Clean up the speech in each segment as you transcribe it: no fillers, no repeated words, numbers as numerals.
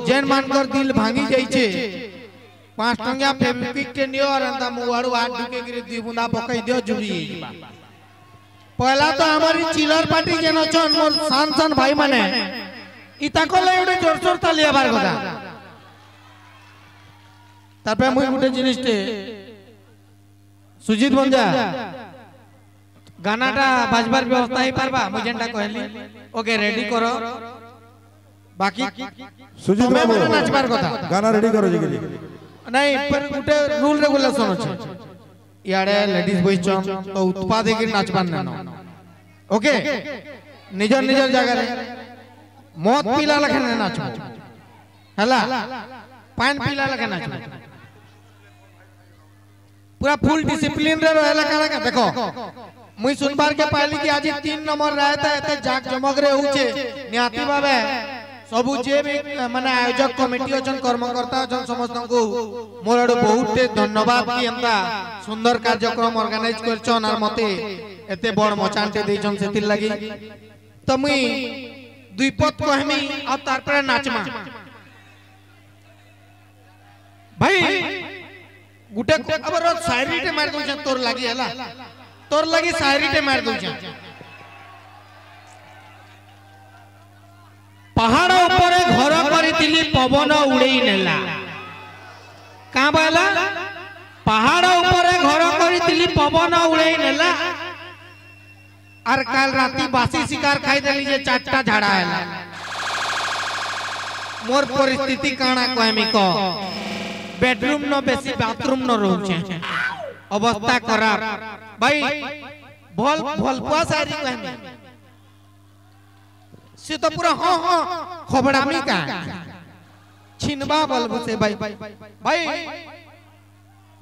जेन मानकर दिल भांगी जाइछे 5 टंगिया फेविक्विक के नियो और अंदा मुवाड़ू हाथ ढुके गिरी 2 बूंदा पकई दियो जुड़ी जाइबा। पहला तो हमारी चिलर पार्टी जेन छन मोर सान सान भाई माने इता को ले उडे जोर जोर तालिया बार কথা तारपे मुई गुटे जिनिसटे सुजीत बंजा गानाटा बाजबार व्यवस्था ही पारबा मुई जेनटा कहली ओके रेडी करो बाकी सुजीत बाबू नाचबार কথা गाना रेडी करो जी नहीं पर गुटे रूल रेगुलेशन আছে याडे लेडीज बॉयज चन तो उत्पाद के नाचबार न ओके निजर निजर जगह रे मौत पीला लखे नाचबो हला पान पीला लखे नाचबो पूरा फुल डिसिप्लिन रे रहला काना का देखो मुई सुनबार के पाली कि आज 3 नंबर रहता एते जाक जमक रे होचे नियाती बाबे सबु जे भी माने आयोजक कमिटी अछन कर्मकर्ता अछन समस्त को मोर बहुत धन्यवाद कि एंता सुंदर कार्यक्रम ऑर्गेनाइज करछन और मते एते बड़ मचानटे देछन सेतिर लागि त मुई दुई पद कहमी आ तार पर नाचमा भाई गुटे अब रोज शायरी टे मार दोछन तोर लागि हला तोर लागि शायरी टे मार दोछन पहाड़ ऊपर घर करितिली पवन उड़ेई नेला का बाला पहाड़ ऊपर घर करितिली पवन उड़ेई नेला और काल राती बासी शिकार खाई देली जे 4टा झाड़ा हैला मोर परिस्थिति काना कहमी को बेडरूम न बेसी बाथरूम न रहउछे अवस्था खराब भाई भल भलपुआ सारी कहमी से तो पूरा हां हां खबड़ामी का छिनबा बलबु से भाई भाई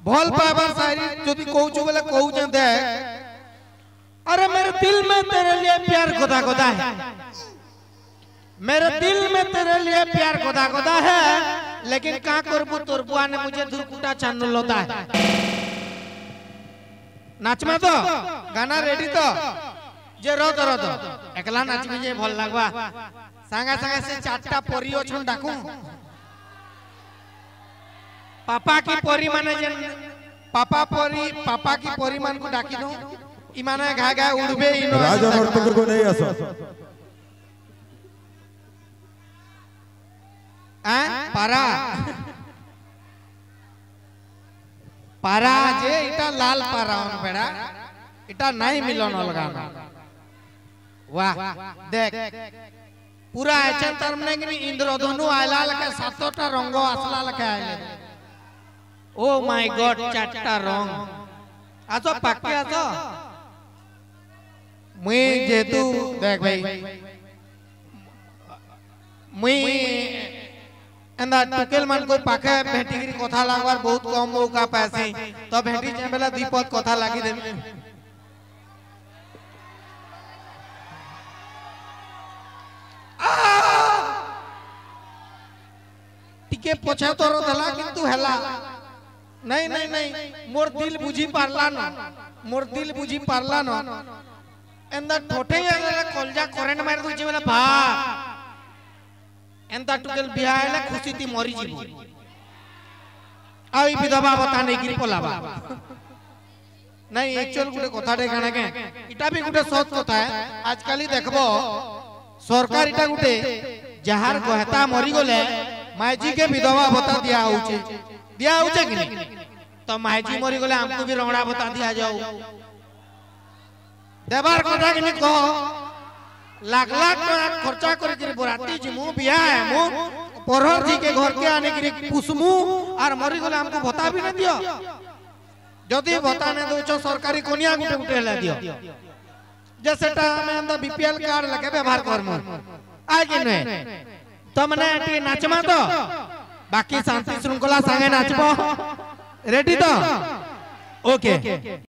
भल पावर सारी जदी कहू बोले कहू जे दे अरे मेरे दिल में तेरे लिए प्यार खुदा खुदा है मेरे दिल में तेरे लिए प्यार खुदा खुदा है लेकिन का करबू तोर बुआ ने मुझे धुरकुटा छान लोता है नाच में तो गाना रेडी तो जे रो तो एकला नाच में जे भल लागबा संगा संगा से 4टा परी अछन डाकू पापा की परी माने जे पापा की परी मान को डाकी दो इमाने घा घा उड़बे इनो राजा नर्तक को नहीं आसो पारा पारा जे इटा लाल पारा on बेड़ा इटा नहीं मिलन अलगा वाह देख पूरा एचन तरमने कि इंद्रधनु आयला लके 7टा रंग आसला लके आइले ओ माय गॉड 4टा रंग आसो पाके आसो मुई जेतु देख भाई मुई एंदा टुकेल मान कोई पाखे भेटिगिरी कथा लागवार बहुत कम मौका पासी तो भेटी जे बेला दीपद कथा लागि दे टिके पछा तोर दला किंतु हला नहीं नहीं नहीं मोर दिल बुझी पारला न मोर दिल बुझी पारला न एंदा ठोठे कलजा करेंट मार दूची बेला भा एंता टुकेल बिहा आइला खुशी ती मरी जीवो आ ई विधवा बता नहीं गिरी पलाबा नहीं एक्चुअल गुटे कथा रे गाना के इटा भी गुटे सत कथा है आजकल ही देखबो सरकार इटा गुटे जहार कहता मरी गले मायजी के विधवा बता दिया होचे कि नहीं तो मायजी मरी गले हमको भी रंगड़ा बता दिया जाऊ देबार कथा कि नहीं कहो लाख लाख खर्चा कर के बराती जिमु बिया है मु परहर जी के घर के आने के पुसमु और मरी गले हमको भत्ता भी नहीं दियो जदी भत्ता ने दोचो सरकारी कोनिया गुटे गुटे ले दियो जैसेटा हमें अंदर बीपीएल कार्ड लगे व्यवहार करमु आगे नहीं तो मने टी नाचमा तो बाकी शांति श्रृंखला संगे नाचबो रेडी तो ओके